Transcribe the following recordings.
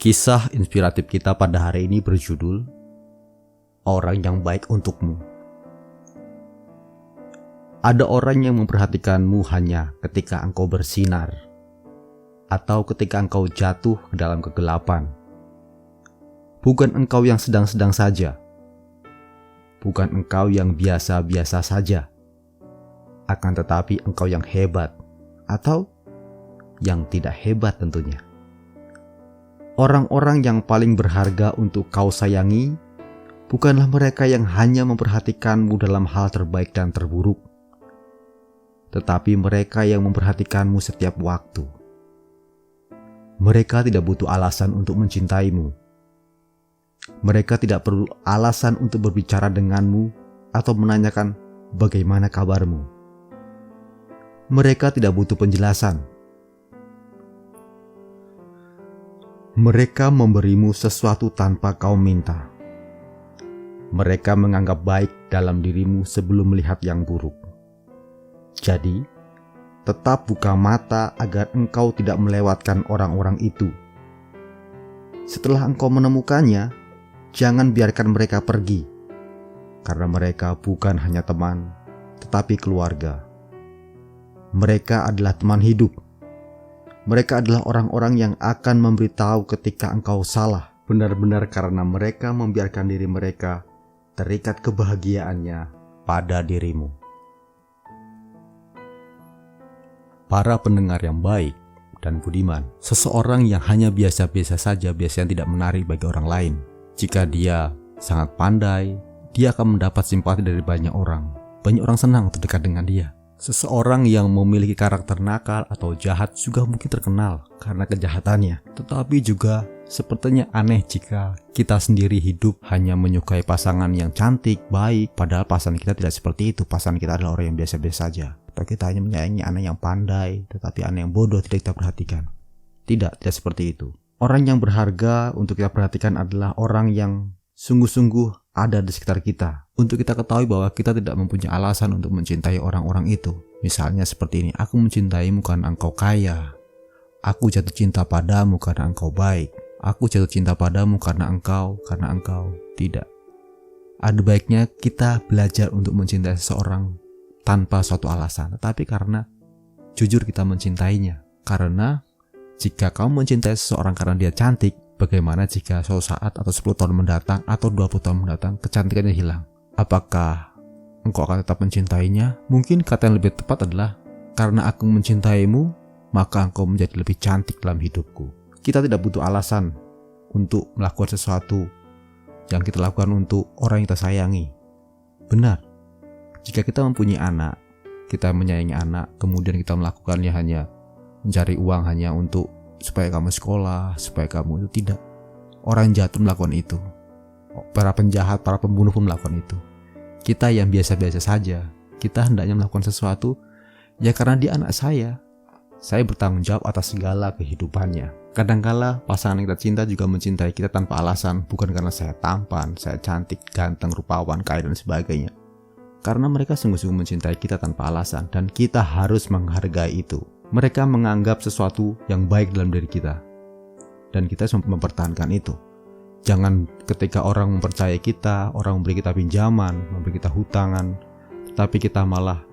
Kisah inspiratif kita pada hari ini berjudul Orang yang Baik Untukmu. Ada orang yang memperhatikanmu hanya ketika engkau bersinar atau ketika engkau jatuh ke dalam kegelapan. Bukan engkau yang sedang-sedang saja, bukan engkau yang biasa-biasa saja, akan tetapi engkau yang hebat atau yang tidak hebat tentunya. Orang-orang yang paling berharga untuk kau sayangi bukanlah mereka yang hanya memperhatikanmu dalam hal terbaik dan terburuk, tetapi mereka yang memperhatikanmu setiap waktu. Mereka tidak butuh alasan untuk mencintaimu. Mereka tidak perlu alasan untuk berbicara denganmu atau menanyakan bagaimana kabarmu. Mereka tidak butuh penjelasan. Mereka memberimu sesuatu tanpa kau minta. Mereka menganggap baik dalam dirimu sebelum melihat yang buruk. Jadi, tetap buka mata agar engkau tidak melewatkan orang-orang itu. Setelah engkau menemukannya, jangan biarkan mereka pergi, karena mereka bukan hanya teman, tetapi keluarga. Mereka adalah teman hidup. Mereka adalah orang-orang yang akan memberitahu ketika engkau salah, benar-benar karena mereka membiarkan diri mereka terikat kebahagiaannya pada dirimu. Para pendengar yang baik dan budiman, seseorang yang hanya biasa-biasa saja biasanya tidak menarik bagi orang lain. Jika dia sangat pandai, dia akan mendapat simpati dari banyak orang. Banyak orang senang untuk dekat dengan dia. Seseorang yang memiliki karakter nakal atau jahat juga mungkin terkenal karena kejahatannya. Tetapi juga sepertinya aneh jika kita sendiri hidup hanya menyukai pasangan yang cantik, baik, padahal pasangan kita tidak seperti itu. Pasangan kita adalah orang yang biasa-biasa saja. Atau kita hanya menyayangi anak yang pandai, tetapi anak yang bodoh tidak kita perhatikan. Tidak seperti itu. Orang yang berharga untuk kita perhatikan adalah orang yang sungguh-sungguh ada di sekitar kita. Untuk kita ketahui bahwa kita tidak mempunyai alasan untuk mencintai orang-orang itu. Misalnya seperti ini, aku mencintaimu karena engkau kaya. Aku jatuh cinta padamu karena engkau baik. Aku jatuh cinta padamu karena engkau. Tidak. Ada baiknya kita belajar untuk mencintai seseorang tanpa suatu alasan, tetapi karena jujur kita mencintainya. Karena jika kamu mencintai seseorang karena dia cantik, bagaimana jika suatu saat atau 10 tahun mendatang atau 20 tahun mendatang kecantikannya hilang? Apakah engkau akan tetap mencintainya? Mungkin kata yang lebih tepat adalah karena aku mencintaimu, maka engkau menjadi lebih cantik dalam hidupku. Kita tidak butuh alasan untuk melakukan sesuatu yang kita lakukan untuk orang yang kita sayangi. Benar, jika kita mempunyai anak, kita menyayangi anak, kemudian kita melakukannya hanya mencari uang hanya untuk supaya kamu sekolah, supaya kamu itu tidak. Orang jahat pun melakukan itu. Para penjahat, para pembunuh pun melakukan itu. Kita yang biasa-biasa saja, kita hendaknya melakukan sesuatu ya karena dia anak saya. Saya bertanggung jawab atas segala kehidupannya. Kadangkala pasangan yang kita cinta juga mencintai kita tanpa alasan, bukan karena saya tampan, saya cantik, ganteng, rupawan, kaya dan sebagainya. Karena mereka sungguh-sungguh mencintai kita tanpa alasan dan kita harus menghargai itu. Mereka menganggap sesuatu yang baik dalam diri kita dan kita harus mempertahankan itu. Jangan ketika orang mempercayai kita, orang memberi kita pinjaman, memberi kita hutangan, tetapi kita malah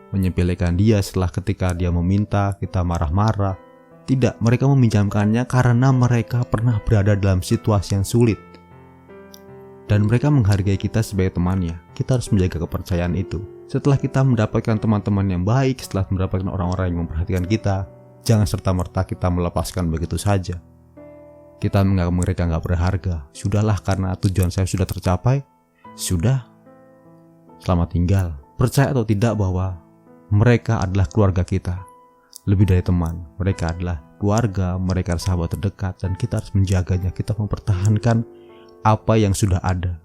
menyepelekan dia setelah ketika dia meminta, kita marah-marah. Tidak, mereka meminjamkannya karena mereka pernah berada dalam situasi yang sulit. Dan mereka menghargai kita sebagai temannya. Kita harus menjaga kepercayaan itu. Setelah kita mendapatkan teman-teman yang baik, setelah mendapatkan orang-orang yang memperhatikan kita, jangan serta-merta kita melepaskan begitu saja. Kita menganggap mereka nggak berharga. Sudahlah, karena tujuan saya sudah tercapai. Sudah, selamat tinggal. Percaya atau tidak bahwa mereka adalah keluarga kita. Lebih dari teman, mereka adalah keluarga, mereka adalah sahabat terdekat, dan kita harus menjaganya. Kita mempertahankan apa yang sudah ada.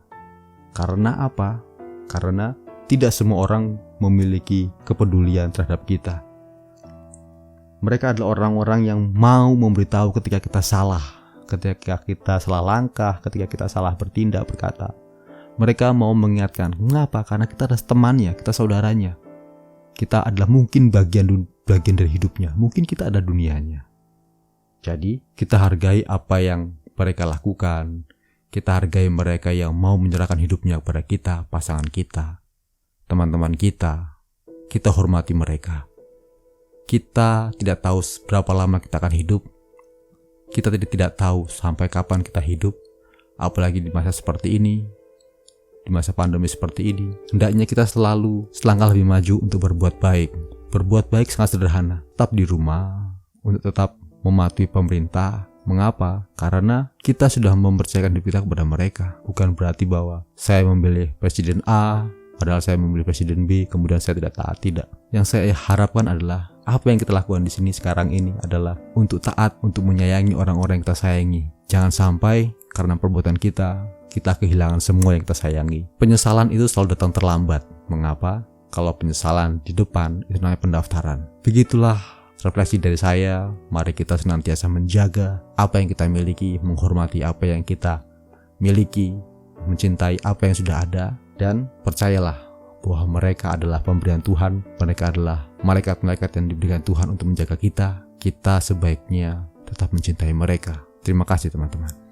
Karena apa? Karena tidak semua orang memiliki kepedulian terhadap kita. Mereka adalah orang-orang yang mau memberitahu ketika kita salah, ketika kita salah langkah, ketika kita salah bertindak, berkata. Mereka mau mengingatkan. Mengapa? Karena kita adalah temannya, kita saudaranya. Kita adalah mungkin bagian dari hidupnya, mungkin kita ada dunianya. Jadi kita hargai apa yang mereka lakukan. Kita hargai mereka yang mau menyerahkan hidupnya kepada kita, pasangan kita, teman-teman kita. Kita hormati mereka. Kita tidak tahu berapa lama kita akan hidup. Kita tidak tahu sampai kapan kita hidup. Apalagi di masa seperti ini, di masa pandemi seperti ini. Hendaknya kita selalu selangkah lebih maju untuk berbuat baik. Berbuat baik sangat sederhana. Tetap di rumah, untuk tetap mematuhi pemerintah. Mengapa? Karena kita sudah mempercayakan hidup kita kepada mereka. Bukan berarti bahwa saya memilih presiden A, padahal saya memilih presiden B, kemudian saya tidak taat. Tidak. Yang saya harapkan adalah apa yang kita lakukan di sini sekarang ini adalah untuk taat, untuk menyayangi orang-orang yang kita sayangi. Jangan sampai karena perbuatan kita kehilangan semua yang kita sayangi. Penyesalan itu selalu datang terlambat. Mengapa? Kalau penyesalan di depan itu namanya pendaftaran. Begitulah refleksi dari saya. Mari kita senantiasa menjaga apa yang kita miliki, menghormati apa yang kita miliki, mencintai apa yang sudah ada, dan percayalah bahwa mereka adalah pemberian Tuhan. Mereka adalah malaikat-malaikat yang diberikan Tuhan untuk menjaga kita. Kita sebaiknya tetap mencintai mereka. Terima kasih teman-teman.